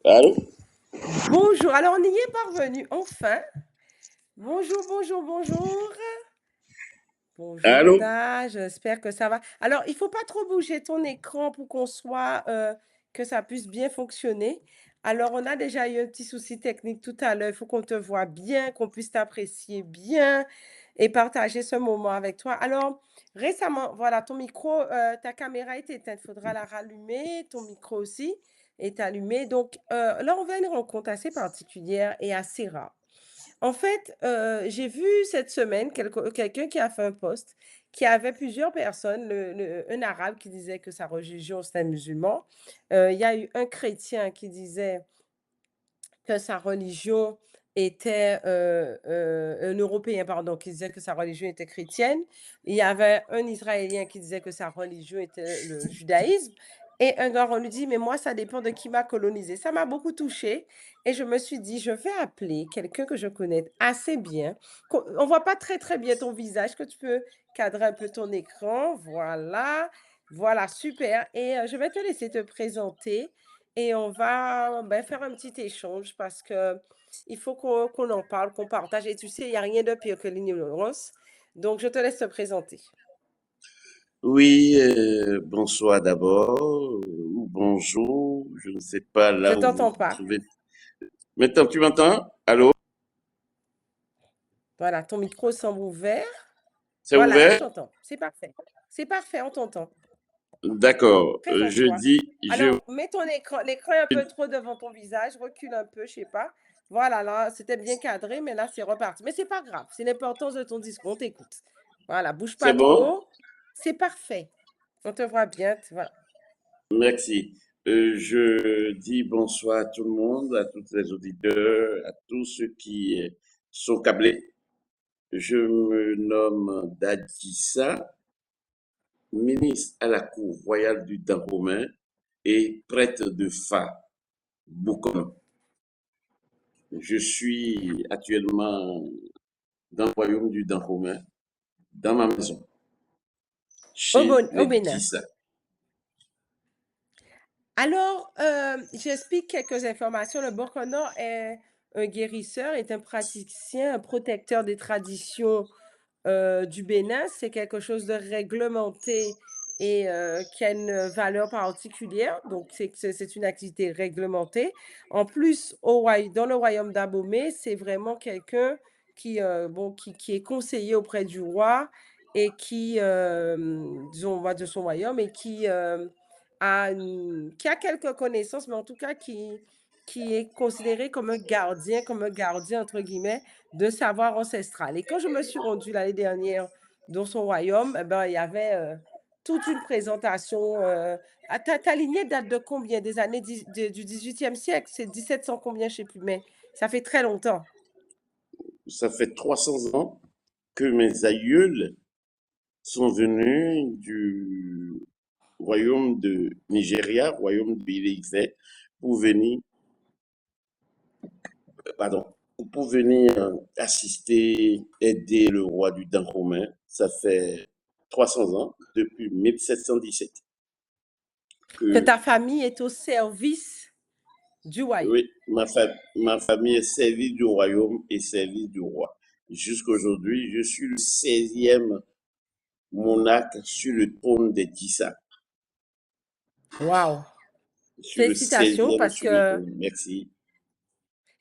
Allô? Bonjour, alors on y est parvenu, enfin. Bonjour, bonjour, bonjour. Bonjour Allô? Da, j'espère que ça va. Alors, il faut pas trop bouger ton écran pour qu'on soit, que ça puisse bien fonctionner. Alors, on a déjà eu un petit souci technique tout à l'heure. Il faut qu'on te voit bien, qu'on puisse t'apprécier bien et partager ce moment avec toi. Alors, récemment, voilà, ton micro, ta caméra est éteinte. Il faudra la rallumer. Ton micro aussi est allumé. Donc, là, on va à une rencontre assez particulière et assez rare. En fait, j'ai vu cette semaine quelqu'un qui a fait un post qui avait plusieurs personnes, un arabe qui disait que sa religion c'était musulman. Il y a eu un chrétien qui disait que sa religion était, un Européen pardon, qui disait que sa religion était chrétienne. Il y avait un Israélien qui disait que sa religion était le judaïsme et un gars, on lui dit: «Mais moi, ça dépend de qui m'a colonisé». Ça m'a beaucoup touchée et je me suis dit: «Je vais appeler quelqu'un que je connais assez bien». On voit pas très, très bien ton visage. Est-ce que tu peux cadrer un peu ton écran? Voilà. Voilà, super et je vais te laisser te présenter et on va, ben, faire un petit échange parce que il faut qu'on en parle, qu'on partage et tu sais, il y a rien de pire que l'ignorance. Donc je te laisse te présenter. Oui, bonsoir d'abord, ou bonjour, je ne sais pas Je là où vous t'entends vous pas. trouvez. Maintenant, tu m'entends? Allô? Voilà, ton micro semble ouvert. C'est Voilà, là je ouvert? t'entends. C'est parfait. C'est parfait, on t'entend. D'accord. Je Présente-toi. dis, je, Alors, mets ton écran, l'écran est un peu trop devant ton visage, recule un peu, je sais pas. Voilà, là, c'était bien cadré, mais là, c'est reparti. Mais c'est pas grave, c'est l'importance de ton discours, on t'écoute. Voilà, bouge c'est pas bon? trop. C'est parfait. On te voit bien, tu vois. Merci. Je dis bonsoir à tout le monde, à tous les auditeurs, à tous ceux qui sont câblés. Je me nomme Dadissa, ministre à la cour royale du Dahomey et prêtre de Fa, Boukono. Je suis actuellement dans le royaume du Dahomey, dans ma maison, chez Au les Bénin. Dissa. Alors, j'explique quelques informations. Le Borkono est un guérisseur, est un praticien, un protecteur des traditions du Bénin. C'est quelque chose de réglementé et qui a une valeur particulière. Donc, c'est une activité réglementée. En plus, dans le royaume d'Abomey, c'est vraiment quelqu'un qui, bon, qui est conseiller auprès du roi et qui, disons, roi de son royaume et qui a quelques connaissances, mais en tout cas qui est considéré comme un gardien, entre guillemets, de savoir ancestral. Et quand je me suis rendue l'année dernière dans son royaume, eh ben, il y avait toute une présentation. Ta lignée date de combien? Des années du 18e siècle? C'est 1700 combien? Je sais plus, mais ça fait très longtemps. Ça fait 300 ans que mes aïeuls sont venus du royaume de Nigeria, royaume de Ilé-Ifẹ̀, pour venir, pardon, pour venir assister, aider le roi du Dahomey. Ça fait 300 ans, depuis 1717, Que que ta famille est au service du royaume. oui, ma famille est servie du royaume et servie du roi. Jusqu'aujourd'hui, je suis le 16e monarque sur le trône des Tissa. Waouh! Je suis le Félicitations 16e parce sur le que trône. Merci.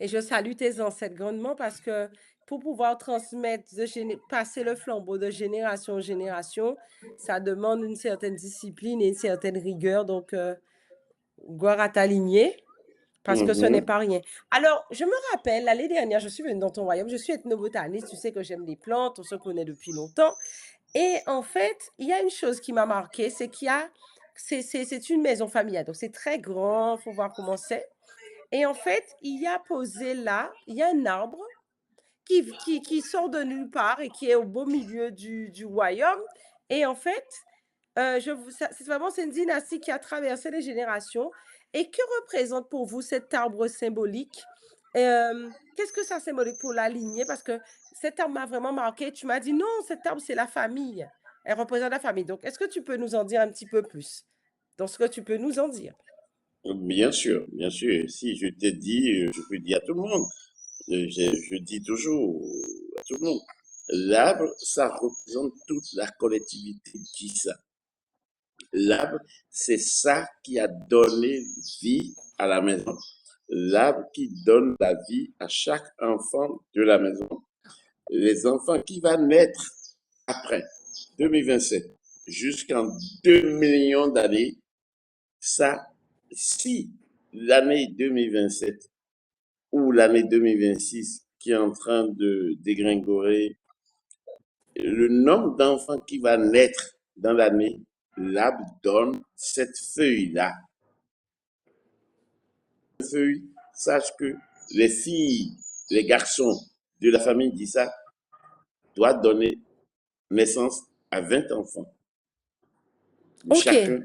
et je salue tes ancêtres grandement parce que pour pouvoir passer le flambeau de génération en génération, ça demande une certaine discipline et une certaine rigueur. Donc, gloire à ta lignée, parce que ce n'est Mhm. pas rien. Alors, je me rappelle, l'année dernière, je suis venue dans ton royaume, je suis ethnobotaniste, tu sais que j'aime les plantes, on se connaît depuis longtemps. Et en fait, il y a une chose qui m'a marquée, c'est c'est une maison familiale, donc c'est très grand, faut voir comment c'est. Et en fait, il y a posé là, il y a un arbre qui sort de nulle part et qui est au beau milieu du royaume. Et en fait, c'est vraiment c'est une dynastie qui a traversé les générations. Et que représente pour vous cet arbre symbolique? Qu'est-ce que ça symbolique pour la lignée? Parce que cet arbre m'a vraiment marqué. Tu m'as dit non, cet arbre, c'est la famille. Elle représente la famille. Donc, est-ce que tu peux nous en dire un petit peu plus? Dans ce que tu peux nous en dire. Bien sûr, bien sûr. Si je te dis, je peux dire à tout le monde. Je dis toujours à tout le monde, l'arbre, ça représente toute la collectivité qui ça. L'arbre, c'est ça qui a donné vie à la maison. L'arbre qui donne la vie à chaque enfant de la maison. Les enfants qui vont naître après 2027 jusqu'en 2 millions d'années, ça, si l'année 2027 ou l'année 2026 qui est en train de dégringoler, le nombre d'enfants qui va naître dans l'année, l'arbre donne cette feuille-là. Feuille, sache que les filles, les garçons de la famille d'Issa doivent donner naissance à 20 enfants, Ok. chacun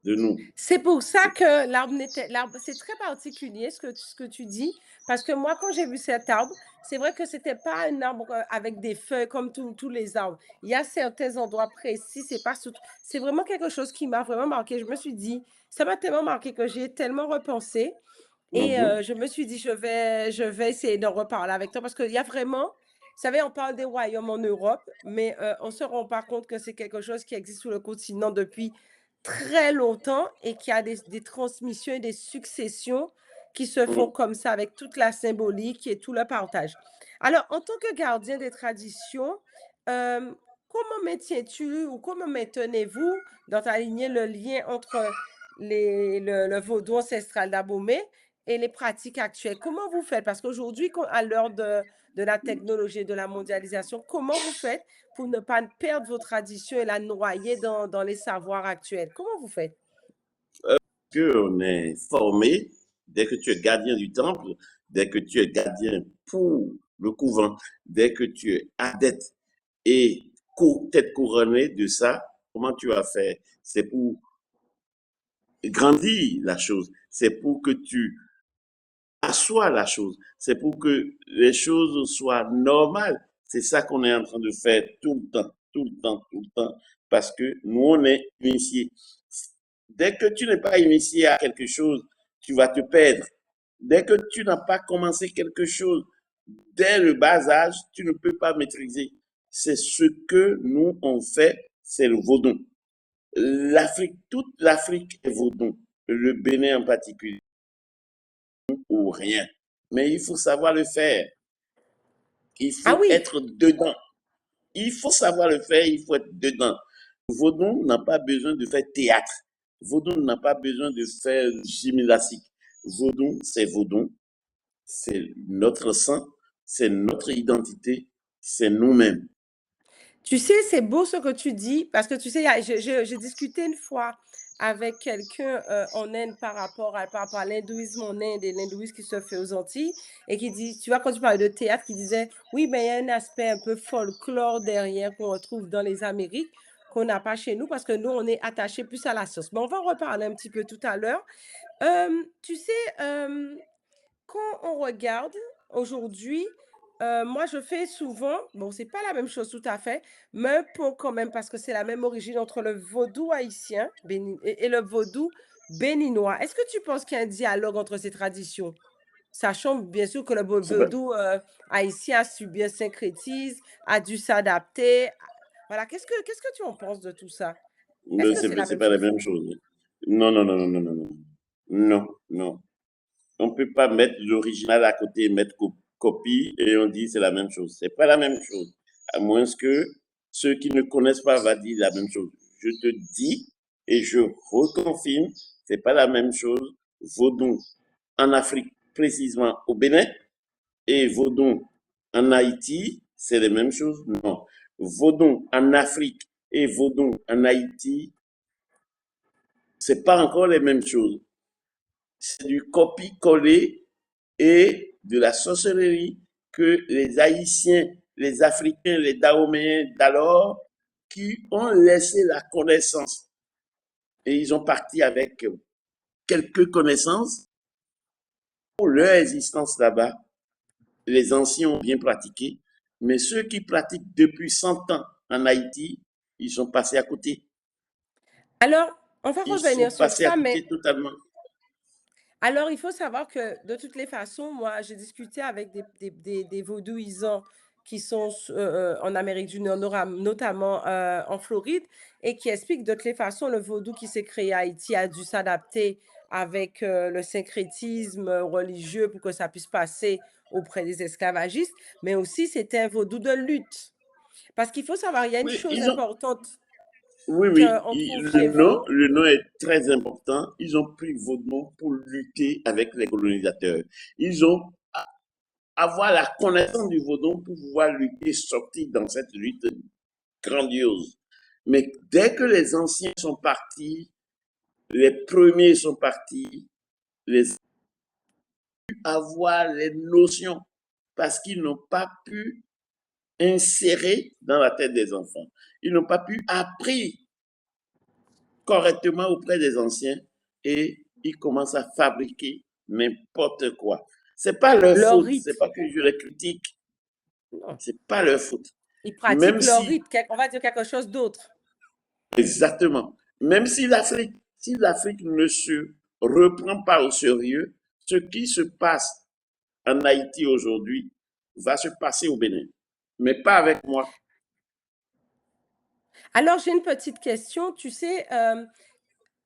de nous. C'est pour ça que l'arbre, c'est très particulier ce que tu dis, parce que moi, quand j'ai vu cet arbre, c'est vrai que c'était pas un arbre avec des feuilles comme tous les arbres. Il y a certains endroits précis, c'est vraiment quelque chose qui m'a vraiment marqué. Je me suis dit, ça m'a tellement marqué que j'ai tellement repensé. Et Mhm. je me suis dit, je vais essayer d'en reparler avec toi parce qu'il y a vraiment, vous savez, on parle des royaumes en Europe, mais on ne se rend pas compte que c'est quelque chose qui existe sur le continent depuis très longtemps et qu'il y a des transmissions et des successions qui se font Mhm. comme ça avec toute la symbolique et tout le partage. Alors, en tant que gardien des traditions, euh, comment maintiens-tu ou comment maintenez-vous dans ta lignée le lien entre le vaudou ancestral d'Abomey et les pratiques actuelles? Comment vous faites? Parce qu'aujourd'hui, à l'heure de la technologie et de la mondialisation, comment vous faites pour ne pas perdre vos traditions et la noyer dans les savoirs actuels? Comment vous faites? Que on est formé, dès que tu es gardien du temple, dès que tu es gardien pour le couvent, dès que tu es adepte et tête couronnée de ça, comment tu vas faire? C'est pour grandir la chose, c'est pour que tu assoies la chose, c'est pour que les choses soient normales. C'est ça qu'on est en train de faire tout le temps, tout le temps, tout le temps, parce que nous, on est initiés. Dès que tu n'es pas initié à quelque chose, tu vas te perdre. Dès que tu n'as pas commencé quelque chose, dès le bas âge, tu ne peux pas maîtriser. C'est ce que nous, on fait, c'est le vaudon. L'Afrique, toute l'Afrique est vaudon. Le Bénin en particulier, ou rien. Mais il faut savoir le faire. Il Ah faut oui, être dedans. Il faut savoir le faire, il faut être dedans. Vaudon n'a pas besoin de faire théâtre. Vaudon n'a pas besoin de faire gymnastique. Vaudon, c'est Vaudon. C'est notre sang, c'est notre identité, c'est nous-mêmes. tu sais, c'est beau ce que tu dis, parce que tu sais, j'ai discuté une fois avec quelqu'un en Inde par rapport à l'hindouisme en Inde et l'hindouisme qui se fait aux Antilles, et qui dit, tu vois, quand tu parlais de théâtre, qui disait, oui, mais il y a un aspect un peu folklore derrière qu'on retrouve dans les Amériques, qu'on n'a pas chez nous, parce que nous, on est attaché plus à la sauce. Mais on va en reparler un petit peu tout à l'heure. Tu sais, quand on regarde aujourd'hui, moi je fais souvent, bon, c'est pas la même chose tout à fait, mais un pont quand même parce que c'est la même origine entre le vaudou haïtien et le vaudou béninois. Est-ce que tu penses qu'il y a un dialogue entre ces traditions? Sachant bien sûr que le vaudou haïtien a subi un syncrétisme, a dû s'adapter. Voilà, qu'est-ce que tu en penses de tout ça? Est-ce Mais que c'est la c'est même pas la chose? même chose. Non, non, non, non, non, non, non. Non, non. On ne peut pas mettre l'original à côté et mettre copie et on dit c'est la même chose. C'est pas la même chose. À moins que ceux qui ne connaissent pas va dire la même chose. Je te dis et je reconfirme, c'est pas la même chose. Vaudon en Afrique, précisément au Bénin, et Vaudon en Haïti, c'est les mêmes choses? Non. Vaudon en Afrique et Vaudon en Haïti, c'est pas encore les mêmes choses. C'est du copie-coller et de la sorcellerie que les Haïtiens, les Africains, les Dahoméens d'alors, qui ont laissé la connaissance et ils ont parti avec quelques connaissances pour leur existence là-bas. Les anciens ont bien pratiqué, mais ceux qui pratiquent depuis 100 ans en Haïti, ils sont passés à côté. Alors, on va Ils sont revenir sur passés à ça, mais côté totalement. Alors, il faut savoir que de toutes les façons, moi, j'ai discuté avec des vaudouisants qui sont en Amérique du Nord, notamment en Floride, et qui expliquent de toutes les façons, le vaudou qui s'est créé à Haïti a dû s'adapter avec le syncrétisme religieux pour que ça puisse passer auprès des esclavagistes, mais aussi c'était un vaudou de lutte. Parce qu'il faut savoir, il y a une Oui, chose importante oui, oui, qu'on trouve chez vous. le nom est très important. Ils ont pris votre nom pour lutter avec les colonisateurs. Ils ont avoir la connaissance du vaudon pour pouvoir lutter, sortir dans cette lutte grandiose. Mais dès que les anciens sont partis, les premiers sont partis, les avoir les notions parce qu'ils n'ont pas pu insérer dans la tête des enfants. Ils n'ont pas pu apprendre correctement auprès des anciens et ils commencent à fabriquer n'importe quoi. C'est pas leur Leur faute, c'est rite. pas que je les critique, Non. c'est pas leur faute. Ils Même pratiquent leur si, rite, on va dire quelque chose d'autre. exactement, même si l'Afrique ne se reprend pas au sérieux, ce qui se passe en Haïti aujourd'hui va se passer au Bénin, mais pas avec moi. Alors, j'ai une petite question. Tu sais,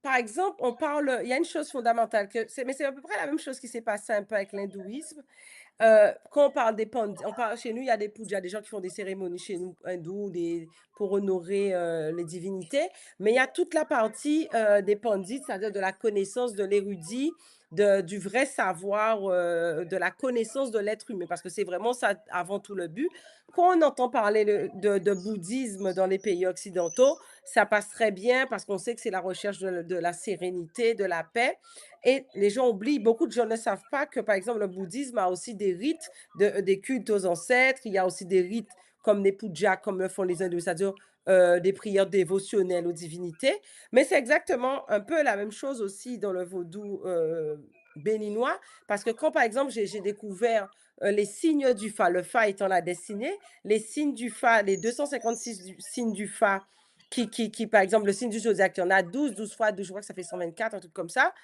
par exemple, on parle, il y a une chose fondamentale, mais c'est à peu près la même chose qui s'est passé un peu avec l'hindouisme. Quand on parle des pandits, on parle chez nous, il y a des pujas, des gens qui font des cérémonies chez nous hindous, pour honorer, les divinités. Mais il y a toute la partie, des pandits, c'est-à-dire de la connaissance de l'érudit, du vrai savoir, de la connaissance de l'être humain, parce que c'est vraiment ça avant tout le but. Quand on entend parler de bouddhisme dans les pays occidentaux, ça passe très bien parce qu'on sait que c'est la recherche de la sérénité, de la paix. Et les gens oublient, beaucoup de gens ne savent pas que, par exemple, le bouddhisme a aussi des rites, des cultes aux ancêtres. Il y a aussi des rites comme les pujas, comme le font les hindous, c'est-à-dire des prières dévotionnelles aux divinités. Mais c'est exactement un peu la même chose aussi dans le vaudou béninois, parce que quand, par exemple, j'ai découvert les signes du Fa, le Fa étant la destinée, les signes du Fa, les 256 signes du Fa, par exemple, le signe du zodiaque, il y en a 12, 12 fois 12, je crois que ça fait 124, un truc comme ça.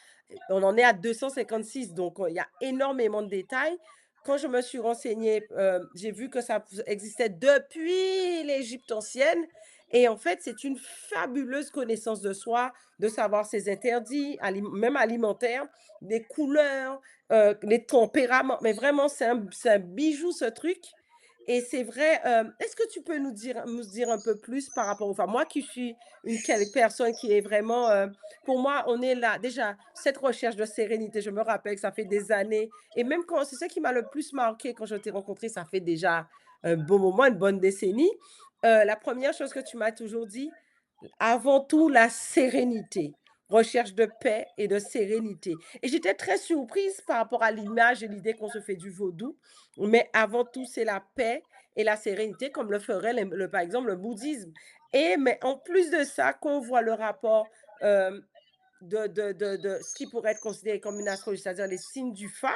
On en est à 256, donc il y a énormément de détails. Quand je me suis renseignée, j'ai vu que ça existait depuis l'Égypte ancienne. Et en fait, c'est une fabuleuse connaissance de soi, de savoir ses interdits, même alimentaires, les couleurs, les tempéraments. Mais vraiment, c'est un bijou, ce truc. Et c'est vrai, est-ce que tu peux nous dire un peu plus par rapport enfin, moi qui suis personne qui est vraiment, pour moi, on est là. Déjà, cette recherche de sérénité, je me rappelle que ça fait des années et même quand c'est ça qui m'a le plus marqué quand je t'ai rencontré, ça fait déjà un bon moment, une bonne décennie. La première chose que tu m'as toujours dit: «Avant tout, la sérénité, recherche de paix et de sérénité» et j'étais très surprise par rapport à l'image et l'idée qu'on se fait du vaudou, mais avant tout, c'est la paix et la sérénité comme le ferait par exemple, le bouddhisme mais en plus de ça, quand on voit le rapport, hem de ce qui pourrait être considéré comme une astrologie, c'est-à-dire les signes du Fa,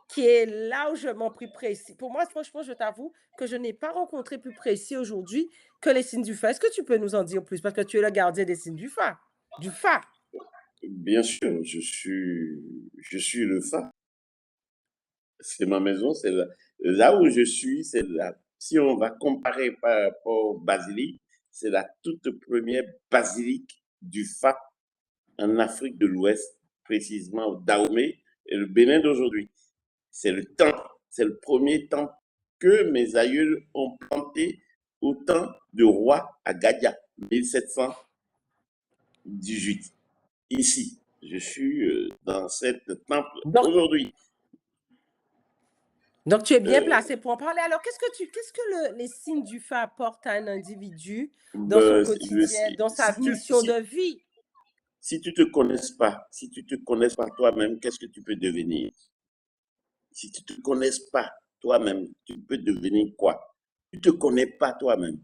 qui est largement plus précis. Pour moi, franchement, je t'avoue que je n'ai pas rencontré plus précis aujourd'hui que les signes du Fa. Est-ce que tu peux nous en dire plus? Parce que tu es le gardien des signes du Fa. Du Fa. Bien sûr, je suis le phare. C'est ma maison, c'est là où je suis, c'est là. Si on va comparer par rapport au basilique, c'est la toute première basilique du FA en Afrique de l'Ouest, précisément au Dahomey et le Bénin d'aujourd'hui. C'est le temple, c'est le premier temple que mes aïeuls ont planté au temps de roi Agadia, 1718. Ici, je suis dans cet temple Donc, aujourd'hui. donc, tu es bien Euh, placé pour en parler. Alors, qu'est-ce que les signes du Fa apportent à un individu dans son ben, quotidien, dans sa mission de vie? si si tu te connais pas toi-même, qu'est-ce que tu peux devenir? Si tu te connais pas toi-même, tu peux devenir quoi? Tu te connais pas toi-même.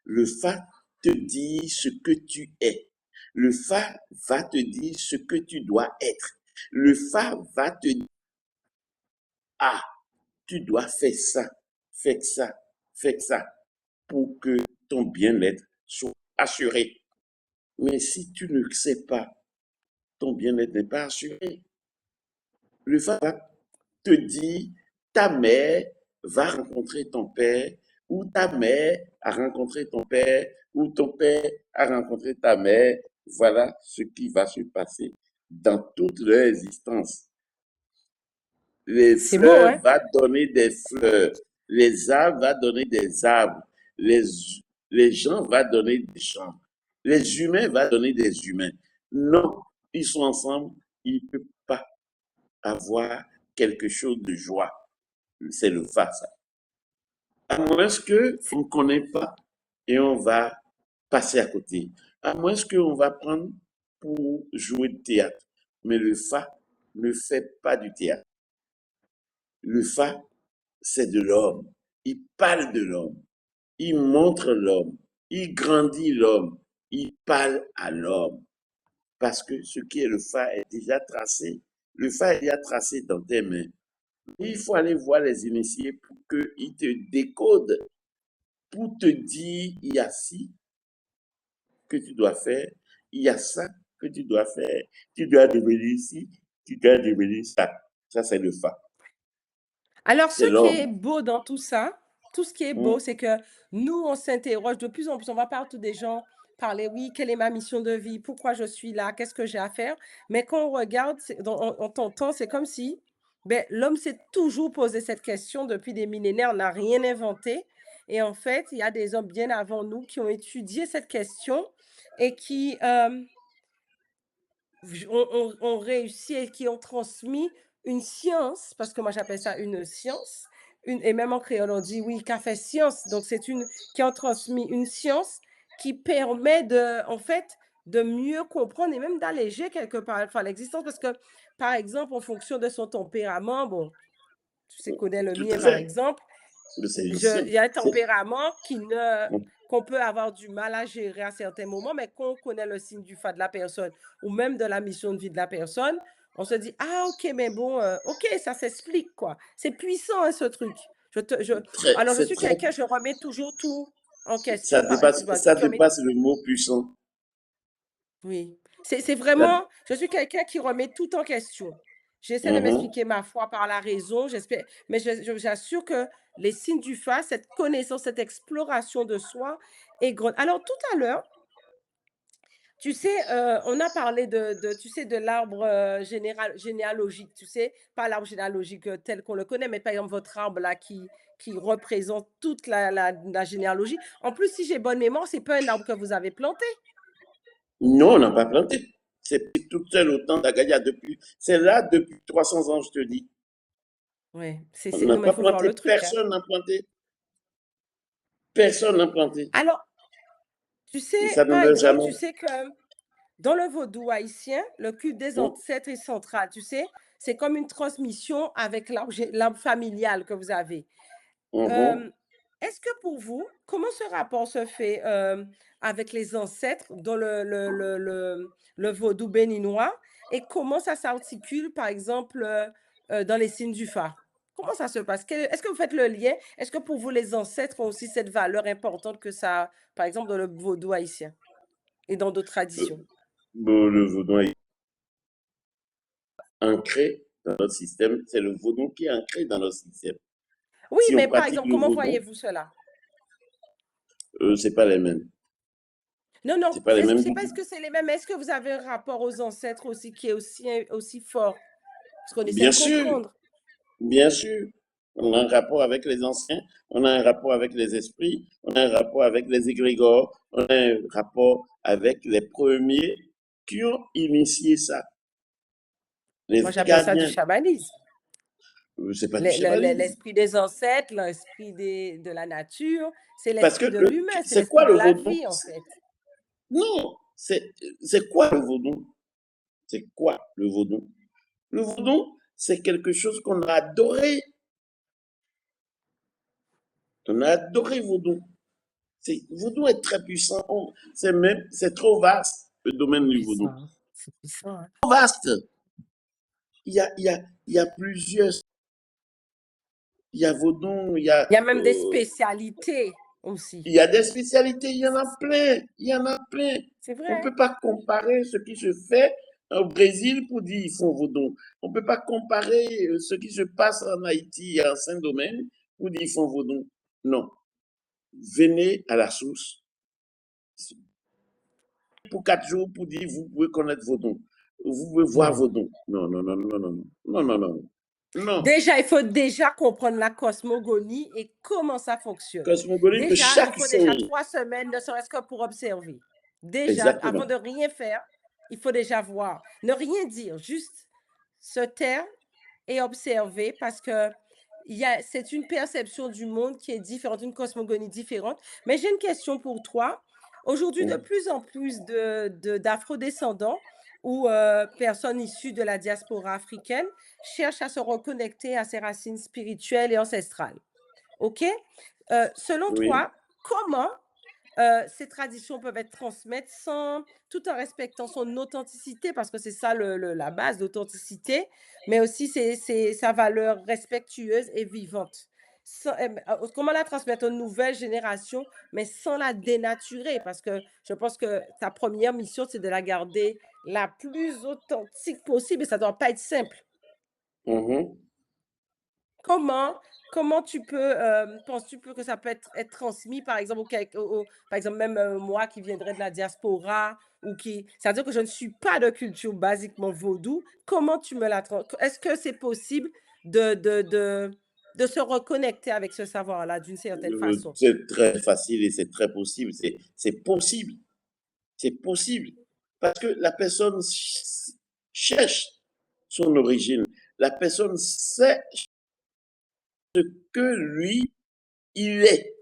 Le Fa te dit ce que tu es. Le Fa va te dire ce que tu dois être. Le Fa va te dire, ah, tu dois faire ça, faire ça, faire ça, pour que ton bien-être soit assuré. Mais si tu ne sais pas, ton bien-être n'est pas assuré. Le Fa va te dire, ta mère va rencontrer ton père, ou ta mère a rencontré ton père, ou ton père a rencontré ta mère. Voilà ce qui va se passer dans toute leur existence. Les C'est beau, fleurs hein? vont donner des fleurs, les arbres vont donner des arbres, les, les gens vont donner des gens, les humains vont donner des humains. Non, ils sont ensemble, ils ne peuvent pas avoir quelque chose de joie. C'est le face. À moins qu'on C'est- ne connaît pas et on va passer à côté. À moins qu'on va prendre pour jouer de théâtre. Mais le fa ne fait pas du théâtre. Le fa, c'est de l'homme. Il parle de l'homme. Il montre l'homme. Il grandit l'homme. Il parle à l'homme. Parce que ce qui est le fa est déjà tracé. Le fa est déjà tracé dans tes mains. Il faut aller voir les initiés pour qu'ils te décodent, pour te dire, il y a ci que tu dois faire, il y a ça que tu dois faire, tu dois devenir ci, tu dois devenir ça. Ça, c'est le fa. Alors, ce C'est qui est l'homme. beau dans tout ça, tout ce qui est beau, Hum. c'est que nous, on s'interroge de plus en plus. On va partout des gens parler, oui, quelle est ma mission de vie? Pourquoi je suis là? Qu'est-ce que j'ai à faire? Mais quand on regarde, on t'entend, c'est comme si ben, l'homme s'est toujours posé cette question depuis des millénaires, on n'a rien inventé. Et en fait, il y a des hommes bien avant nous qui ont étudié cette question et qui, ont réussi et qui ont transmis une science, parce que moi j'appelle ça une science, et même en créole on dit oui, qu'a fait science, donc c'est une, qui ont transmis une science qui permet de, en fait, de mieux comprendre et même d'alléger quelque part enfin, l'existence, parce que par exemple, en fonction de son tempérament, bon, tu sais, connais le Tout mien à par fait. exemple, C'est une il y a un c'est- tempérament hum. qu'on peut avoir du mal à gérer à certains moments, mais quand on connaît le signe du fa de la personne ou même de la mission de vie de la personne, on se dit, ah, ok, mais bon, ok, ça s'explique, quoi. C'est puissant, hein, ce truc. Alors, je C'est suis très, quelqu'un, je remets toujours tout en question. Excuse-moi, ça tu remets. dépasse le mot puissant. Oui, c'est Ça- vraiment je suis quelqu'un qui remet tout en question. J'essaie de Mhm. m'expliquer ma foi par la raison, j'espère mais j'assure que les signes du fa, cette connaissance, cette exploration de soi est grande. Alors tout à l'heure, tu sais, on a parlé de tu sais, de l'arbre, généalogique, tu sais? Pas l'arbre généalogique, tel qu'on le connaît, mais par exemple votre arbre là qui représente toute la généalogie. En plus, si j'ai bonne mémoire, c'est pas un arbre que vous avez planté? Non, on n'a pas planté. C'est tout seul au temps d'Agadia depuis. C'est là depuis 300 ans, je te dis. Ouais, On c'est n'a non, mais il pas faut voir planté. le truc, hein. Personne n'a planté. Personne n'a planté. Alors, tu Et sais, ça ne par meurt exemple, jamais. tu sais que dans le vaudou haïtien, le culte des Hum, ancêtres est central, tu sais? C'est comme une transmission avec l'arbre familial que vous avez. mhm. Hem, est-ce que pour vous, comment ce rapport se fait, avec les ancêtres dans le vaudou béninois et comment ça s'articule, par exemple, dans les signes du Fa? Comment ça se passe? Est-ce que vous faites le lien? Est-ce que pour vous, les ancêtres ont aussi cette valeur importante que ça par exemple, dans le vaudou haïtien et dans d'autres traditions? Bon, le vaudou est ancré dans notre système. C'est le vaudou qui est ancré dans notre système. Oui, Si on mais par pratique exemple, le comment vaudou, voyez-vous cela? c'est pas les mêmes. Non, non, C'est pas les mêmes c'est du pas tout. est-ce que c'est les mêmes, mais est-ce que vous avez un rapport aux ancêtres aussi qui est aussi fort? Parce qu'on essaie Bien de sûr, comprendre. bien sûr. On a un rapport avec les anciens, on a un rapport avec les esprits, on a un rapport avec les égrégores, on a un rapport avec les premiers qui ont initié ça, les Moi, vrais j'appelle ça du gardiens. chamanisme. C'est pas du chamanisme. L'esprit des ancêtres, l'esprit de la nature, c'est Parce que l'esprit de l'humain, c'est c'est l'esprit quoi de le la vaudou? vie, en fait. Non, c'est quoi le vaudou? C'est quoi le vaudou? Le vaudou, c'est quelque chose qu'on a adoré. On a adoré vaudou. Vaudou est très puissant. C'est trop vaste, le domaine du vaudou. Puissant, c'est puissant, hein. Trop vaste. Il y a plusieurs. Il y a vaudou, Il y a même des spécialités aussi. il y a des spécialités, il y en a plein. Il y en a plein. C'est On ne vrai. peut pas comparer ce qui se fait au Brésil pour dire ils font vaudou. On ne peut pas comparer ce qui se passe en Haïti et en Saint-Domingue pour dire ils font vaudou. Non. Venez à la source pour 4 jours pour dire vous pouvez connaître vos dons. Vous pouvez voir Non. vos dons. Non, non, non, non, non, non, non, non, non, non. Déjà, il faut déjà comprendre la cosmogonie et comment ça fonctionne. Cosmogonie de Déjà, il chaque faut déjà chose. 3 semaines, ne serait-ce que pour observer. Déjà, avant Exactement. de rien faire, il faut déjà voir. Ne rien dire, juste se taire et observer parce que c'est une perception du monde qui est différente, une cosmogonie différente. Mais j'ai une question pour toi. Aujourd'hui, de Mm. plus en plus d'afro-descendants ou personnes issues de la diaspora africaine cherchent à se reconnecter à ses racines spirituelles et ancestrales. OK? Selon Oui. toi, comment ces traditions peuvent être transmises tout en respectant son authenticité, parce que c'est ça la base, l'authenticité, mais aussi sa valeur respectueuse et vivante. Comment la transmettre aux nouvelles générations, mais sans la dénaturer, parce que je pense que ta première mission, c'est de la garder la plus authentique possible et ça ne doit pas être simple. Mhm. Comment comment penses-tu que ça peut être transmis, par exemple, par exemple, même, moi qui viendrais de la diaspora ou qui c'est-à-dire que je ne suis pas de culture basiquement vaudou, comment tu me la tran est-ce que c'est possible de se reconnecter avec ce savoir-là d'une certaine façon? C'est très facile et c'est très possible. C'est possible. C'est possible. Parce que la personne cherche son origine. La personne sait que lui, il est.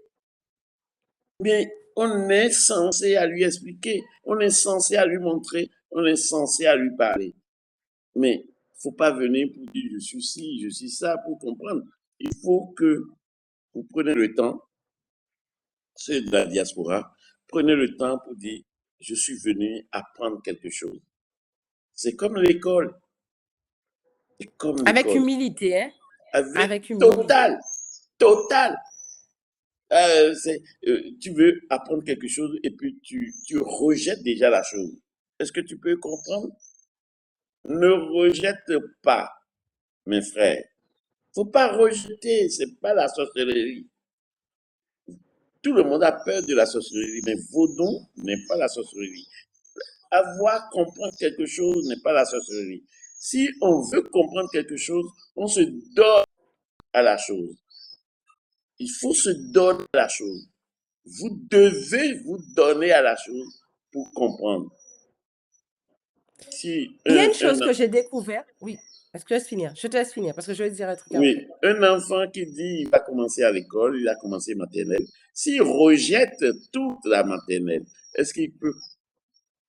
Mais on est censé à lui expliquer, on est censé à lui montrer, on est censé à lui parler. Mais il ne faut pas venir pour dire je suis ci, je suis ça, pour comprendre. Il faut que vous preniez le temps, c'est de la diaspora, prenez le temps pour dire je suis venu apprendre quelque chose. C'est comme l'école, c'est comme Avec l'école. humilité, hein? Avec Avec humilité. total, total. Tu veux apprendre quelque chose et puis tu rejettes déjà la chose. Est-ce que tu peux comprendre? Ne rejette pas, mes frères. Faut pas rejeter, c'est pas la sorcellerie. Tout le monde a peur de la sorcellerie, mais vaudon n'est pas la sorcellerie. Avoir comprendre quelque chose n'est pas la sorcellerie. Si on veut comprendre quelque chose, on se donne à la chose. Il faut se donner à la chose. Vous devez vous donner à la chose pour comprendre. Si Il y a une chose que j'ai découvert oui, est-ce que je laisse finir? Je te laisse finir parce que je vais te dire un truc oui, après. un enfant qui dit il va commencer à l'école, il a commencé maternelle, s'il rejette toute la maternelle, est-ce qu'il peut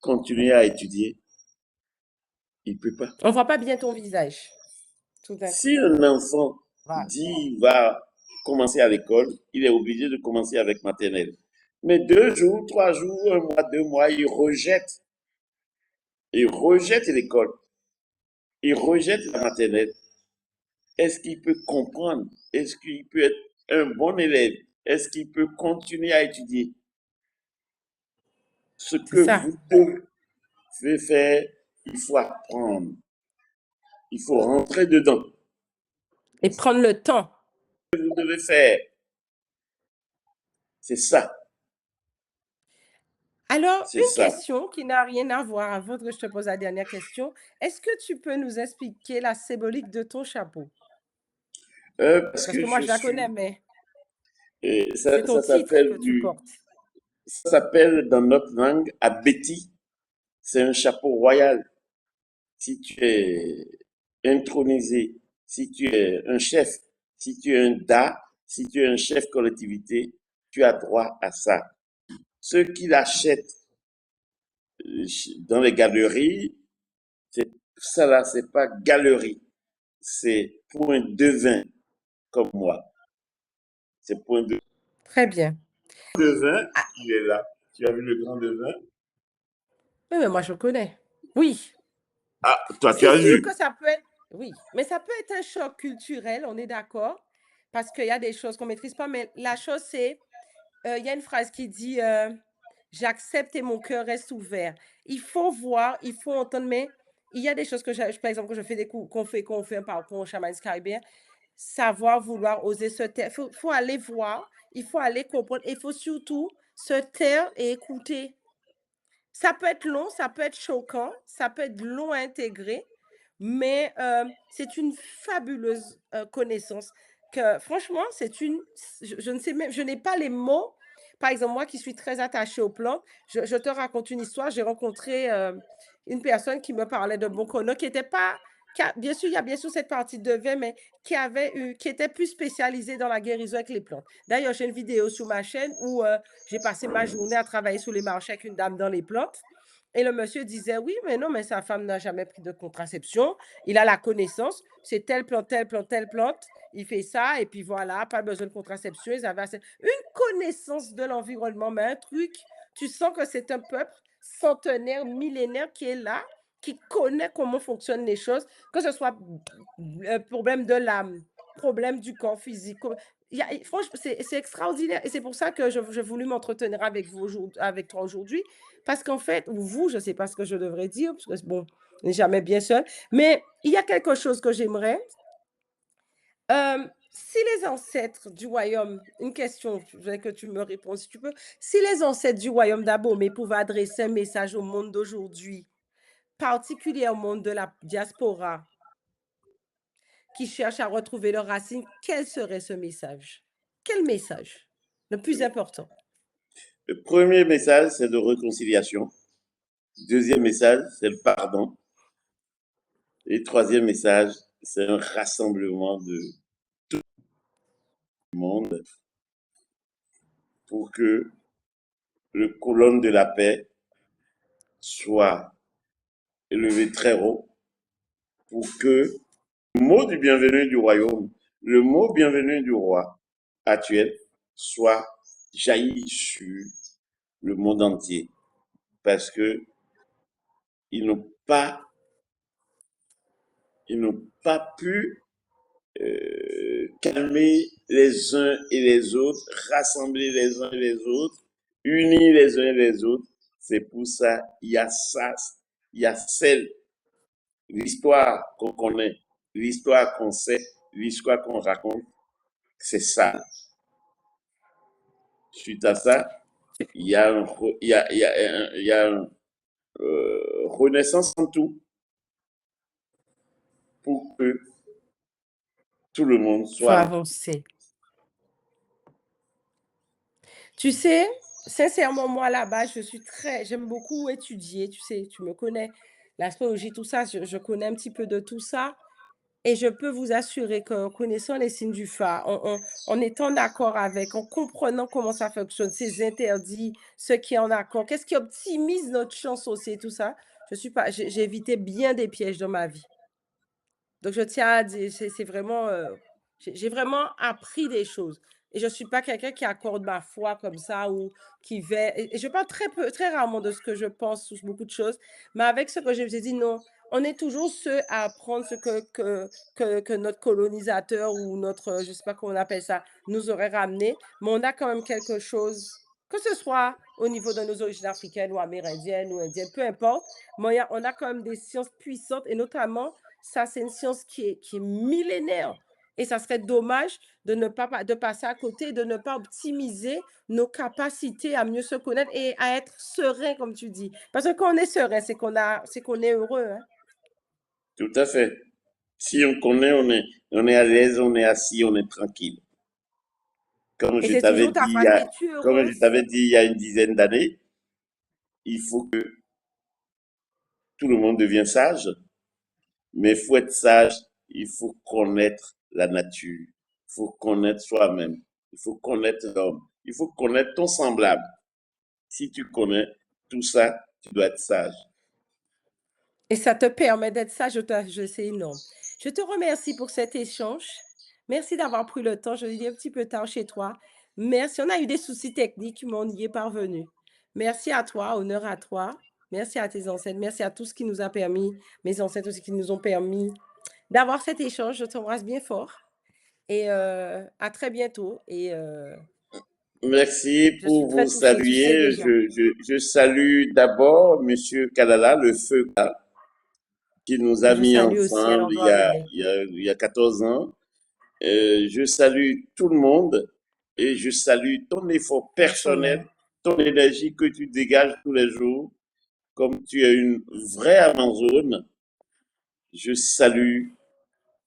continuer à étudier? Il ne peut pas. On voit pas bien ton visage, tout d'un coup. Si un enfant Voilà. dit il va commencer à l'école, il est obligé de commencer avec maternelle. Mais 2 jours, 3 jours, un mois, 2 mois, il rejette l'école, il rejette la maternelle. Est-ce qu'il peut comprendre? Est-ce qu'il peut être un bon élève? Est-ce qu'il peut continuer à étudier? Ce C'est que ça. vous devez faire, il faut apprendre. Il faut rentrer dedans. Et prendre le temps. Vous devez faire. C'est ça. Alors, C'est une ça. question qui n'a rien à voir avant que je te pose la dernière question. Est-ce que tu peux nous expliquer la symbolique de ton chapeau? Parce Parce que que moi, je je la connais, suis. mais Ça, c'est ton ça titre que s'appelle tu portes. ça s'appelle dans notre langue abeti. C'est un chapeau royal. Si tu es intronisé, si tu es un chef, si tu es un da, si tu es un chef collectivité, tu as droit à ça. Ceux qui l'achètent dans les galeries, ça là, c'est pas galerie, c'est pour un devin comme moi. C'est pour un Très bien. devin, Ah, il est là. Tu as vu le grand devin? oui, mais moi, je connais. Oui, Ah, toi, tu c'est as sûr vu. que ça peut être oui, mais ça peut être un choc culturel, on est d'accord, parce qu'il y a des choses qu'on maîtrise pas, mais la chose, c'est, il y a une phrase qui dit, «J'accepte et mon cœur reste ouvert». Il faut voir, il faut entendre, mais il y a des choses que par exemple, que je fais des coups, qu'on fait un parcours au chamanisme caribéen, savoir, vouloir, oser se taire. Faut aller voir, il faut aller comprendre, il faut surtout se taire et écouter. Ça peut être long, ça peut être choquant, ça peut être long à intégrer, mais c'est une fabuleuse, connaissance que franchement, c'est une je ne sais même je n'ai pas les mots. Par exemple, moi qui suis très attachée aux plantes, je te raconte une histoire. J'ai rencontré, une personne qui me parlait de Bokono qui était pas qui a bien sûr, il y a bien sûr cette partie de vin, mais qui était plus spécialisée dans la guérison avec les plantes. D'ailleurs, j'ai une vidéo sur ma chaîne où, j'ai passé ma journée à travailler sur les marchés avec une dame dans les plantes et le monsieur disait: «Oui, mais non, mais sa femme n'a jamais pris de contraception. Il a la connaissance, c'est telle plante, telle plante, telle plante, il fait ça et puis voilà, pas besoin de contraception». Ils avaient assez une connaissance de l'environnement, mais un truc, tu sens que c'est un peuple centenaire, millénaire qui est là, qui connaît comment fonctionnent les choses, que ce soit problème de l'âme, problème du corps physique. Franchement, c'est extraordinaire. Et c'est pour ça que je voulais m'entretenir avec vous avec toi aujourd'hui. Parce qu'en fait, ou vous, je ne sais pas ce que je devrais dire, parce que bon, on n'est jamais bien seul. Mais il y a quelque chose que j'aimerais. Si les ancêtres du royaume, une question, je voudrais que tu me réponds si tu peux. Si les ancêtres du royaume d'Abomey pouvaient adresser un message au monde d'aujourd'hui, particulièrement au monde de la diaspora, qui cherchent à retrouver leurs racines, quel serait ce message? Quel message? Le plus important. Le premier message, c'est de réconciliation. Deuxième message, c'est le pardon. Et troisième message, c'est un rassemblement de tout le monde pour que le colonne de la paix soit élevé très haut, pour que le mot du bienvenu du royaume, le mot bienvenu du roi actuel soit jailli sur le monde entier. Parce que ils n'ont pas, ils n'ont pas pu calmer les uns et les autres, rassembler les uns et les autres, unir les uns et les autres. C'est pour ça, il y a ça, il y a celle, l'histoire qu'on connaît, l'histoire qu'on sait, l'histoire qu'on raconte, c'est ça. Suite à ça, il y a, un, il y a un, renaissance en tout pour que tout le monde Il faut soit. avancer. Tu sais, sincèrement, moi, là-bas, j'aime beaucoup étudier, tu sais, tu me connais, l'astrologie, tout ça, je connais un petit peu de tout ça. Et je peux vous assurer qu'en connaissant les signes du phare, en étant d'accord avec, en comprenant comment ça fonctionne, ces interdits, ce qui est en accord, qu'est-ce qui optimise notre chance aussi et tout ça, je suis pas j'ai évité bien des pièges dans ma vie. Donc je tiens à dire, c'est vraiment, j'ai vraiment appris des choses et je suis pas quelqu'un qui accorde ma foi comme ça ou qui va et je parle très rarement de ce que je pense sur beaucoup de choses, mais avec ce que je vous ai dit, non, on est toujours ceux à apprendre ce que notre colonisateur ou notre, je sais pas comment on appelle ça, nous aurait ramené, mais on a quand même quelque chose, que ce soit au niveau de nos origines africaines ou amérindiennes ou indiennes, peu importe, mais on a quand même des sciences puissantes et notamment ça, c'est une science qui est millénaire et ça serait dommage de ne pas de passer à côté, de ne pas optimiser nos capacités à mieux se connaître et à être serein, comme tu dis. Parce que quand on est serein, c'est qu'on est heureux, hein. Tout à fait. Si on connaît, on est à l'aise, on est assis, on est tranquille. Comme Et je c'est t'avais toujours ta dit, phrase: «Es-tu comme je heureuse?» t'avais dit il y a une dizaine d'années, il faut que tout le monde devienne sage, mais il faut être sage, il faut connaître la nature, il faut connaître soi-même, il faut connaître l'homme, il faut connaître ton semblable. Si tu connais tout ça, tu dois être sage. Et ça te permet d'être ça, c'est énorme. Je te remercie pour cet échange. Merci d'avoir pris le temps. Je dis un petit peu tard chez toi. Merci. On a eu des soucis techniques, mais on y est parvenu. Merci à toi, honneur à toi. Merci à tes ancêtres. Merci à tout ce qui nous a permis, mes ancêtres aussi qui nous ont permis d'avoir cet échange. Je t'embrasse bien fort et à très bientôt. Et Merci je suis pour vous très touchée, tu sais saluer. déjà. Je salue d'abord Monsieur Kalala, le feu. qui nous a Je mis salue aussi, elle ensemble en doit venir. il y a 14 ans. Je salue tout le monde et je salue ton effort Merci, personnel, Amen. ton énergie que tu dégages tous les jours. Comme tu es une vraie Amazone, je salue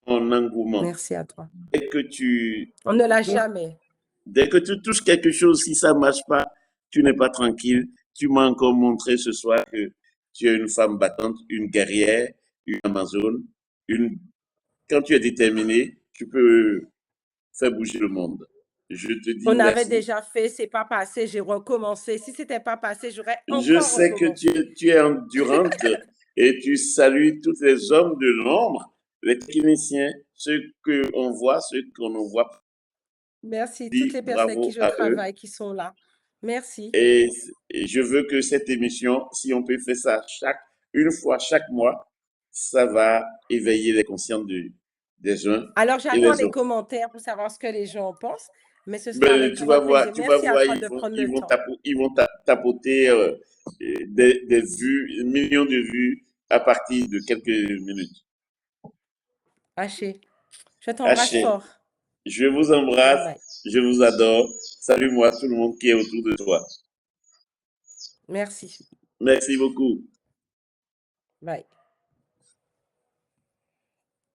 ton engouement. Merci à toi. Dès que tu On ne lâche touches, jamais. dès que tu touches quelque chose, si ça ne marche pas, tu n'es pas tranquille. Tu m'as encore montré ce soir que tu es une femme battante, une guerrière, une Amazone. Une... Quand tu es déterminée, tu peux faire bouger le monde. Je te dis On avait merci. déjà fait, c'est pas passé, j'ai recommencé. Si c'était pas passé, j'aurais Je encore sais que recommencé. tu es endurante et tu salues tous les hommes de l'ombre, les techniciens, ceux qu'on voit, ceux qu'on ne voit pas. Merci, toutes Dis les personnes avec qui bravo je à eux. travaille, qui sont là. Merci. Et, et je veux que cette émission, si on peut faire ça une fois chaque mois, ça va éveiller les consciences des uns Alors, et j'attends les les autres. commentaires pour savoir ce que les gens pensent, mais ce sera Ben, avec grand plaisir. tu vas Merci à voir, toi de prendre le temps. ils vont tapoter des vues, millions de vues à partir de quelques minutes. Haché. Je t'embrasse Haché, fort. je vous Bye embrasse, bye. je vous adore. Salut-moi tout le monde qui est autour de toi. Merci. Merci beaucoup. Bye.